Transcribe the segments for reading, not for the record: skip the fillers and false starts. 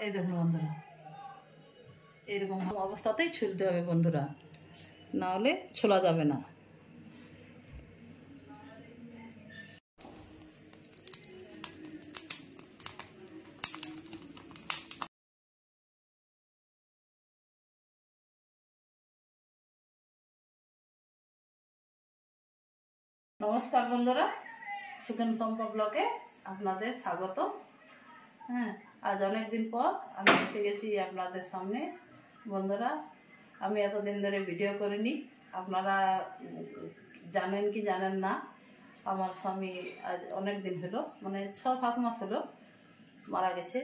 এই দেখুন বন্ধুরা, এরকম অবস্থাতেই ছুলতে হবে বন্ধুরা, না হলে ছোলা যাবে না। নমস্কার বন্ধুরা, সুখেন সম্পর্ক ব্লগে আপনাদের স্বাগত। হ্যাঁ, আজ অনেক দিন পর আমি এসে গেছি আপনাদের সামনে বন্ধুরা। আমি এতদিন ধরে ভিডিও করিনি, আপনারা জানেন কি জানেন না, আমার স্বামী আজ অনেক দিন হলো, মানে 6-7 মাস হলো মারা গেছে।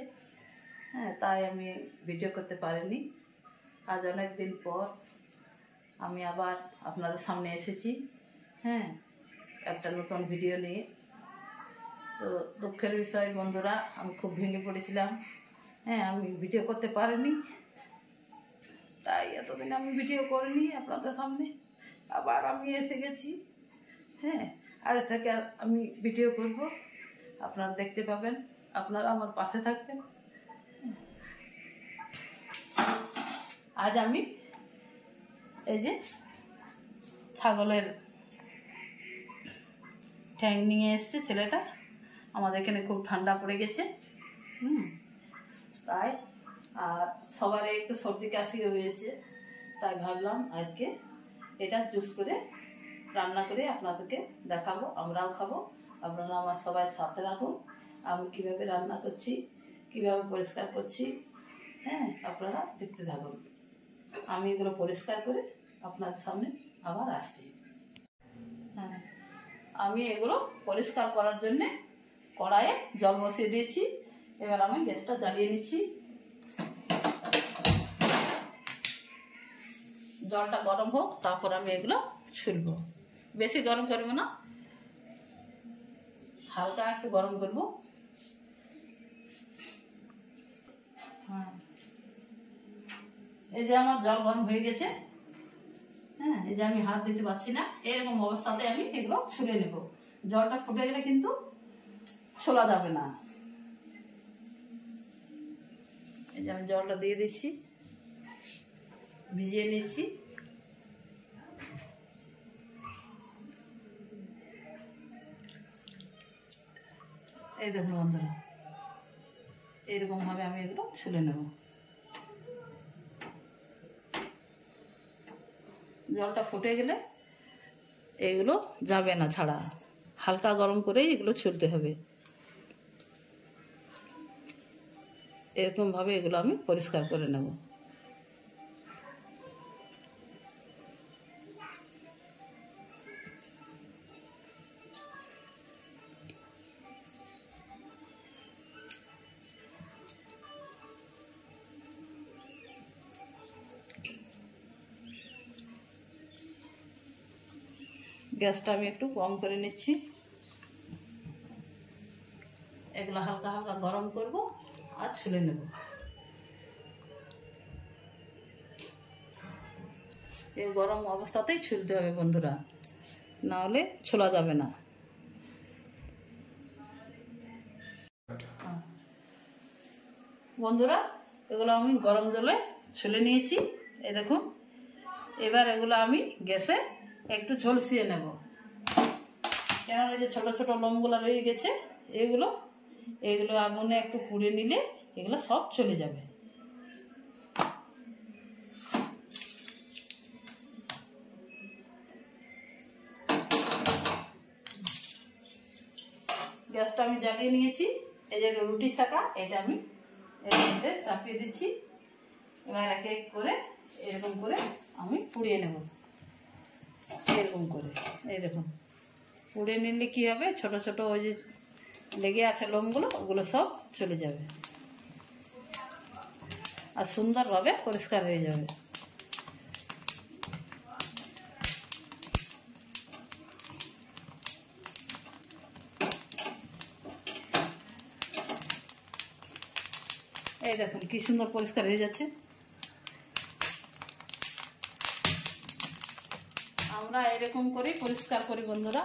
হ্যাঁ, তাই আমি ভিডিও করতে পারিনি। আজ অনেক দিন পর আমি আবার আপনাদের সামনে এসেছি। হ্যাঁ, একটা নতুন ভিডিও নিয়ে। তো দুঃখের বিষয় বন্ধুরা, আমি খুব ভেঙে পড়েছিলাম। হ্যাঁ, আমি ভিডিও করতে পারিনি, তাই এতদিন আমি ভিডিও করিনি আপনাদের সামনে। আবার আমি এসে গেছি। হ্যাঁ, আজ থেকে আমি ভিডিও করব, আপনারা দেখতে পাবেন, আপনারা আমার পাশে থাকবেন। আজ আমি এই যে ছাগলের ঠ্যাং নিয়ে এসছে ছেলেটা। আমাদের এখানে খুব ঠান্ডা পড়ে গেছে, তাই আর সবার একটু সর্দি কাশি হয়েছে, তাই ভাবলাম আজকে এটা জুস করে রান্না করে আপনাদেরকে দেখাবো, আমরাও খাবো, আপনারা আমার সবাই সাথে রাখুন। আমি কীভাবে রান্না করছি, কীভাবে পরিষ্কার করছি, হ্যাঁ আপনারা দেখতে থাকুন। আমি এগুলো পরিষ্কার করে আপনাদের সামনে আবার আসছি। হ্যাঁ, আমি এগুলো পরিষ্কার করার জন্যে কড়াইয়ে জল বসিয়ে দিয়েছি। এবার আমি গ্যাসটা জ্বালিয়ে নিচ্ছি। জলটা গরম হোক, তারপর আমি এগুলো ছুলবো। বেশি গরম করবো না, হালকা একটু গরম করবো। হ্যাঁ, এই যে আমার জল গরম হয়ে গেছে। হ্যাঁ, এই যে আমি হাত দিতে পারছি না, এরকম অবস্থাতে আমি এগুলো ছুলে নেব। জলটা ফুটে গেলে কিন্তু ছোলা যাবে না। এই যে আমি জলটা দিয়ে দিচ্ছি, ভিজিয়ে নিচ্ছি। এই দেখুন বন্ধুরা, এরকম ভাবে আমি এগুলো ছুলে নেব। জলটা ফুটে গেলে এগুলো যাবে না ছাড়া, হালকা গরম করেই এগুলো ছুলতে হবে। এরকম ভাবে এগুলো আমি পরিষ্কার করে নেব। গ্যাসটা আমি একটু কম করে নিচ্ছি। এগুলো হালকা হালকা গরম করব আর ছুলে নেব। এই গরম অবস্থাতেই ছুলতে হবে বন্ধুরা, না হলে ছোলা যাবে না। বন্ধুরা, এগুলো আমি গরম জলে ছুলে নিয়েছি। এই দেখুন, এবার এগুলো আমি গ্যাসে একটু ঝলসিয়ে নেব, কেননা এই যে ছোট ছোট লোমগুলো রয়ে গেছে, এগুলো আগুনে একটু পুড়ে নিলে এগুলো সব চলে যাবে। গ্যাসটা আমি জ্বালিয়ে নিয়েছি। এই যে রুটি শাকা, এটা আমি এর মধ্যে চাপিয়ে দিচ্ছি। এবার এক এক করে এরকম করে আমি পুড়িয়ে নেব। এরকম করে এই দেখুন, পুড়ে নিলে কী হবে, ছোট ছোট ওই যে লেগে আছে লোমগুলো, ওগুলো সব চলে যাবে আর সুন্দরভাবে পরিষ্কার হয়ে যাবে। এই দেখুন কি সুন্দর পরিষ্কার হয়ে যাচ্ছে। আমরা এরকম করেই পরিষ্কার করি বন্ধুরা।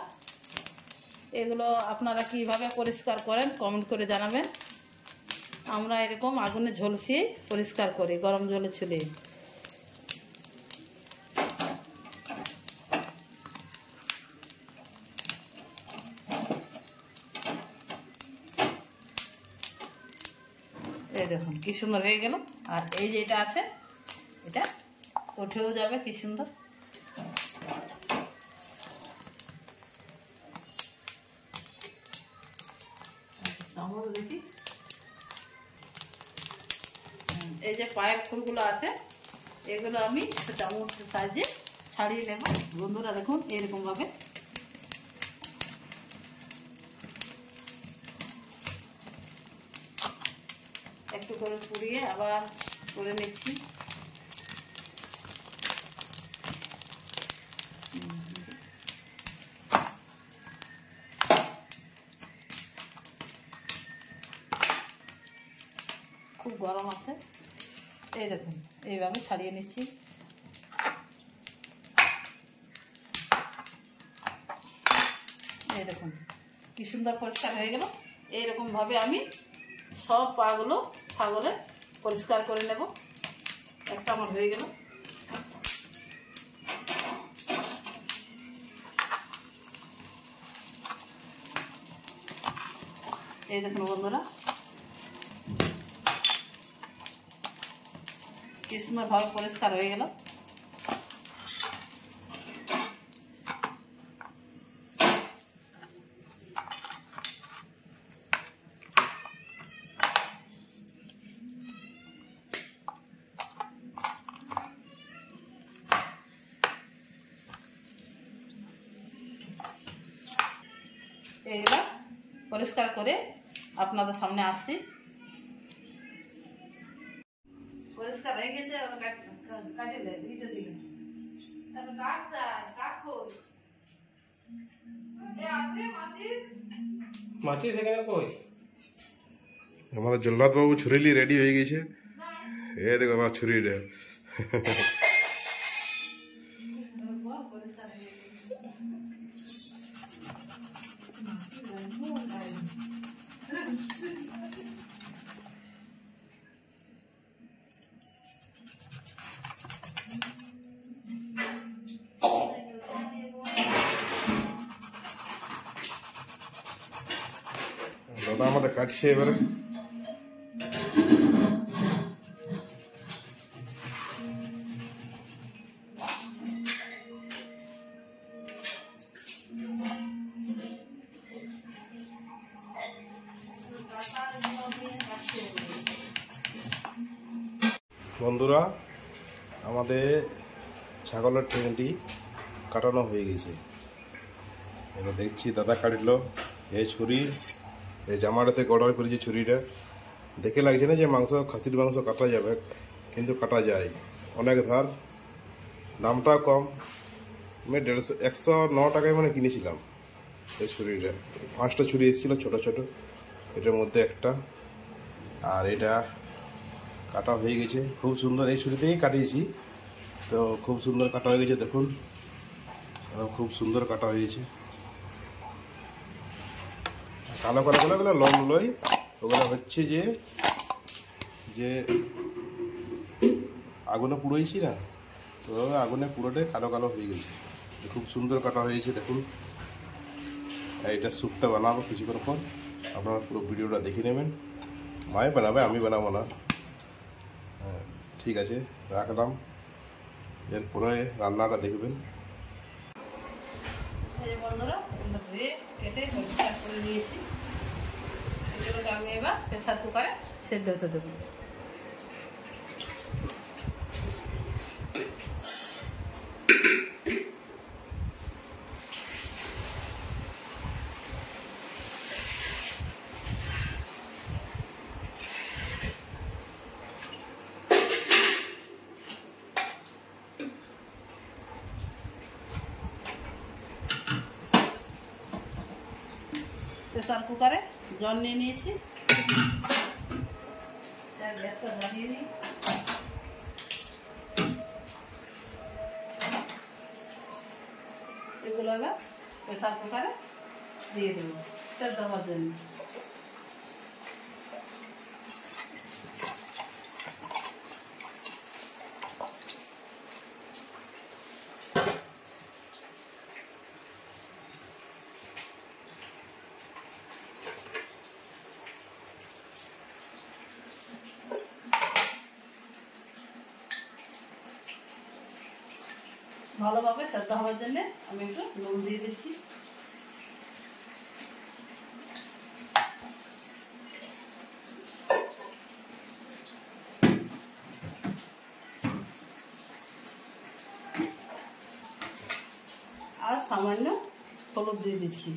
এগুলো আপনারা কিভাবে পরিষ্কার করেন কমেন্ট করে জানাবেন। আমরা এরকম আগুনে ঝলসিয়ে পরিষ্কার করি গরম জলে ছুলে। এই দেখুন কি সুন্দর হয়ে গেল। আর এই যে এটা আছে, এটা উঠেও যাবে কি সুন্দর। চামচ দেখি, এই যে পায়ের ফুলগুলো আছে এগুলো আমি চামচের সাহায্যে ছাড়িয়ে নেব। বন্ধুরা দেখুন এরকম ভাবে একটু করে পুড়িয়ে আবার করে নিচ্ছি। খুব গরম আছে, এই দেখুন এইভাবে ছাড়িয়ে নিচ্ছি। এই দেখুন কি সুন্দর পরিষ্কার হয়ে গেল। এইরকম ভাবে আমি সব পাগুলো ছাগলের পরিষ্কার করে নেব। একটা আমার হয়ে গেল। এই দেখুন বন্ধুরা কি সুন্দর ভাবে পরিষ্কার হয়ে গেল। এগুলো পরিষ্কার করে আপনাদের সামনে আসছি। পরিষ্কার হয়ে গেছে, কাটিলে দিতে দিলেন हमारा जल्लाद बाबू छुरी ली रेडी हो गई है। ये देखो बाबा छुरी रे দাদা আমাদের কাটছে এবারে। বন্ধুরা আমাদের ছাগলের ট্রেনটি কাটানো হয়ে গেছে। এবার দেখছি দাদা কাটল এই ছুরি, এই জামাটাতে অর্ডার করেছি। ছুরিটা দেখে লাগছে না যে মাংস, খাসির মাংস কাটা যাবে, কিন্তু কাটা যায়। অনেক ধার, দামটাও কম। আমি 109 টাকায় মানে কিনেছিলাম এই ছুরিটা। 5টা ছুরি এসেছিলো ছোটো ছোটো, এটার মধ্যে একটা। আর এটা কাটা হয়ে গেছে খুব সুন্দর। এই ছুরিতেই কাটিয়েছি, তো খুব সুন্দর কাটা হয়ে গেছে। দেখুন খুব সুন্দর কাটা হয়েছে। কালো কালো ওগুলো লং লই, ওগুলো হচ্ছে যে যে আগুনে পুড়োইছি না, তো আগুনে পুরোটাই কালো কালো হয়ে গেছে। খুব সুন্দর কাটা হয়েছে দেখুন। এটা স্যুপটা বানাবো কিছুক্ষণ পর, আপনারা পুরো ভিডিওটা দেখে নেবেন। মায়ে বানাবে, আমি বানাবো না। হ্যাঁ ঠিক আছে, রাখলাম। এরপরে রান্নাটা দেখবেন। বন্ধুরা ধুয়ে কেটে পরিষ্কার করে নিয়েছি। এগুলোকে আমি এবার প্রেসার কুকারে সেদ্ধ হতে দেবো। প্রেসার কুকারে জল নিয়ে নিয়েছি, গ্যাসটা জ্বালিয়ে নিই। এগুলো এবার প্রেসার কুকারে দিয়ে দেবো সেদ্ধ হওয়ার জন্য। ভালোভাবে সেদ্ধ হওয়ার জন্য আমি একটু নুন দিয়ে দিচ্ছি। আর সামান্য হলুদ দিয়ে দিচ্ছি।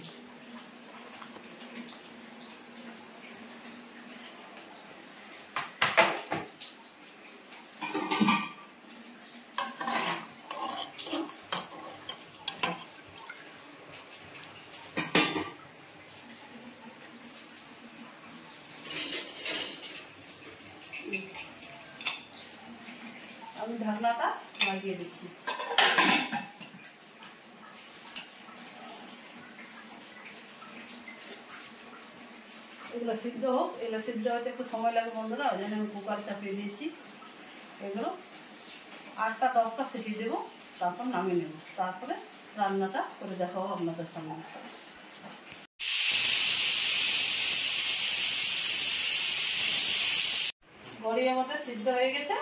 আমি ঢাকনাটা লাগিয়ে দিচ্ছি। এগুলো সিদ্ধ হোক, এগুলো সিদ্ধ হতে একটু সময় লাগে বন্ধুরা, ওই জন্য আমি কুকার চাপিয়ে দিয়েছি। এগুলো 8টা 10টা সিটি দেবো, তারপর নামিয়ে নেব, তারপরে রান্নাটা করে দেখাবো আপনাদের সামনে। গড়িয়ে মতো সিদ্ধ হয়ে গেছে,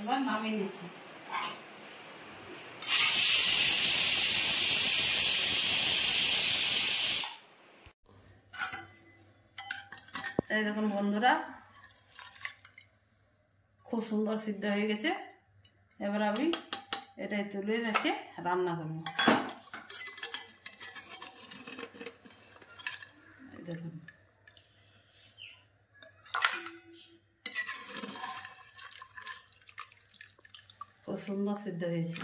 এবার নামিয়ে নিচ্ছি। এই দেখুন বন্ধুরা, খুব সুন্দর সিদ্ধ হয়ে গেছে। এবার আমি এটাই তুলে রেখে রান্না করব। এই দেখুন খুব সুন্দর সিদ্ধ হয়েছে।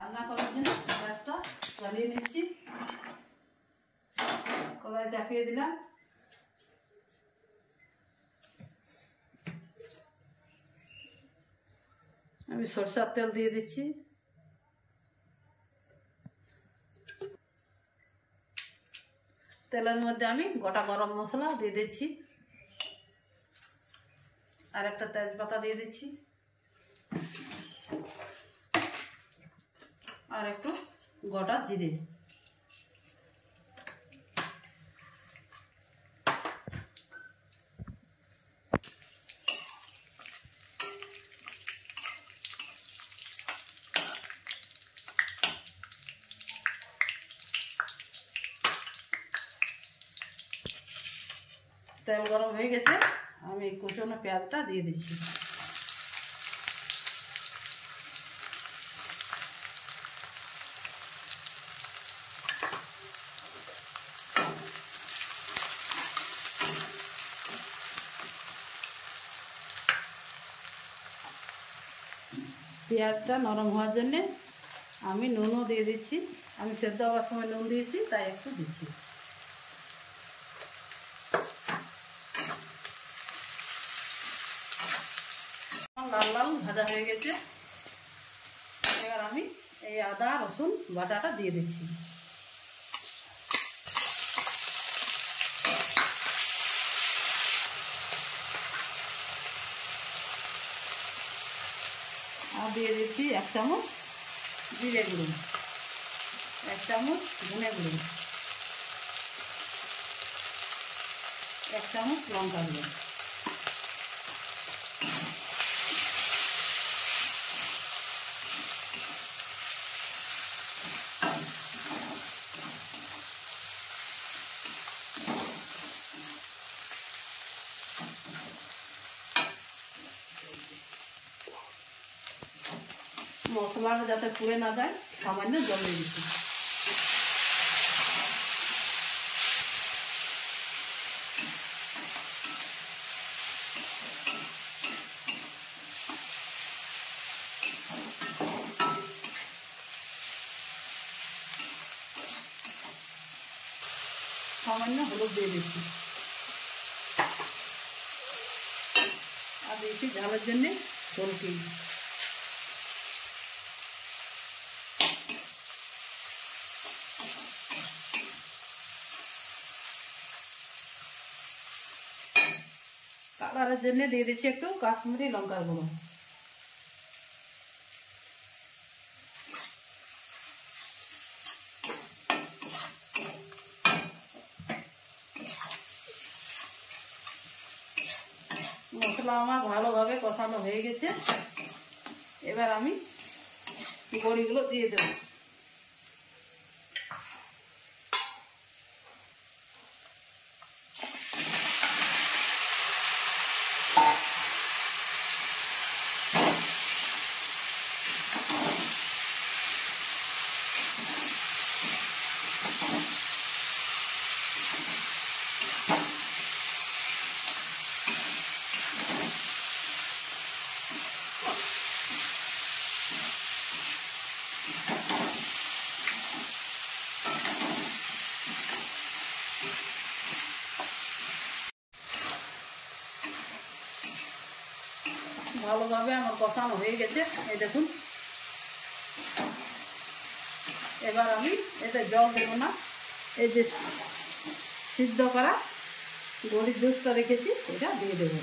রান্না করার জন্য গ্যাসটা জ্বালিয়ে নিচ্ছি। কড়াই চাপিয়ে দিলাম। আমি সরষের তেল দিয়ে দিচ্ছি। তেলের মধ্যে আমি গোটা গরম মশলা দিয়ে দিচ্ছি, আর একটা তেজপাতা দিয়ে দিচ্ছি, আর একটু গোটা জিরে। তেল গরম হয়ে গেছে, আমি কুচনো পেঁয়াজটা দিয়ে দিচ্ছি। পেঁয়াজটা নরম হওয়ার জন্যে আমি নুনও দিয়ে দিচ্ছি। আমি সেদ্ধ হওয়ার সময় নুন দিয়েছি, তাই একটু দিচ্ছি। লাল লাল ভাজা হয়ে গেছে। এবার আমি এই আদা রসুন বাটাটা দিয়ে দিচ্ছি। আর দিয়ে দিচ্ছি 1 চামচ জিরে গুঁড়ো, 1 চামচ ধনে গুঁড়ো, 1 চামচ লঙ্কা গুঁড়ো। মশলাটা যাতে পুড়ে না যায়, সামান্য জল দিয়ে দিচ্ছি। সামান্য হলুদ দিয়ে দিচ্ছি, আর দিয়েছি ঝালের জন্যে জলকি। কালারের জন্য দিয়ে দিচ্ছি একটু কাশ্মীরি লঙ্কার গুঁড়ো। মশলা আমার ভালোভাবে কষানো হয়ে গেছে। এবার আমি বড়িগুলো দিয়ে দেব। ভালোভাবে আমার কষানো হয়ে গেছে, এই দেখুন। এবার আমি এতে জল দেবো না, এই যে সিদ্ধ করা বড়ির জুসটা রেখেছি এটা দিয়ে দেবো।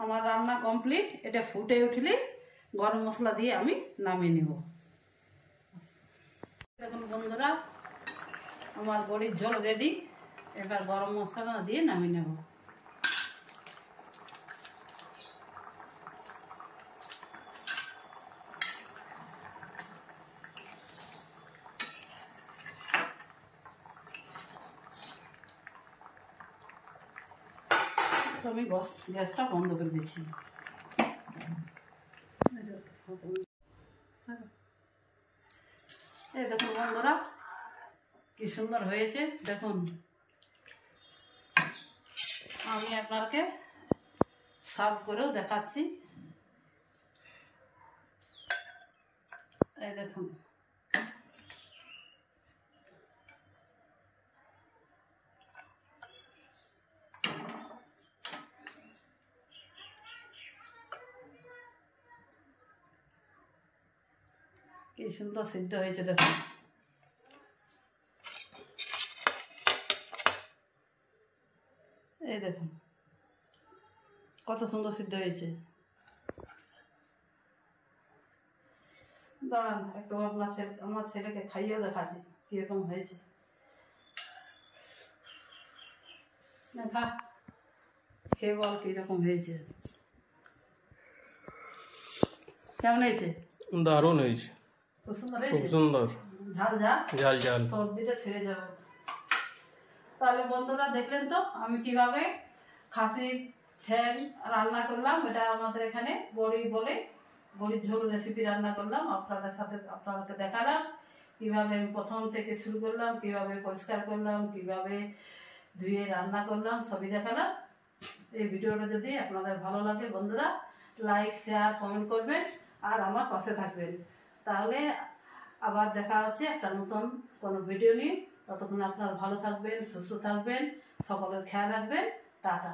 আমার রান্না কমপ্লিট। এটা ফুটে উঠলে গরম মশলা দিয়ে আমি নামিয়ে নেব। দেখুন বন্ধুরা, আমার বড়ির ঝোল রেডি। এবার গরম মশলা দিয়ে নামিয়ে নেব। আমি গ্যাসটা বন্ধ করে দিচ্ছি। এই দেখুন বন্ধুরা, কি সুন্দর হয়েছে দেখুন। আমি আপনাকে সার্ভ করেও দেখাচ্ছি। এই দেখুন, কি সুন্দর সিদ্ধ হয়েছে দেখুন। এই দেখুন কত সুন্দর সিদ্ধ হয়েছে। দাঁড়ান একটু আমার ছেলেকে খাইয়েও দেখাচ্ছি কিরকম হয়েছে। দেখা, খেয়ে বল কিরকম হয়েছে। কেমন হয়েছে? দারুণ হয়েছে, খুব সুন্দর খুব হয়েছে। সুন্দর, ঝাল ঝাল ঝাল ঝাল। সর্দিটা ছেড়ে যাবে। তাহলে বন্ধুরা দেখলেন তো আমি কিভাবে খাসির ঠ্যাং রান্না করলাম। এটা আমাদের এখানে বড়ি বলে, বড়ির ঝোল রেসিপি রান্না করলাম। আপনাদেরকে দেখালাম কিভাবে আমি প্রথম থেকে শুরু করলাম, কিভাবে পরিষ্কার করলাম, কিভাবে ধুয়ে রান্না করলাম, সবই দেখালাম। এই ভিডিওটা যদি আপনাদের ভালো লাগে বন্ধুরা, লাইক শেয়ার কমেন্ট করবেন আর আমার পাশে থাকবেন। তাহলে আবার দেখা হচ্ছে একটা নতুন কোনো ভিডিও নিয়ে। ততক্ষণ আপনারা ভালো থাকবেন, সুস্থ থাকবেন, সকলের খেয়াল রাখবেন। টাটা।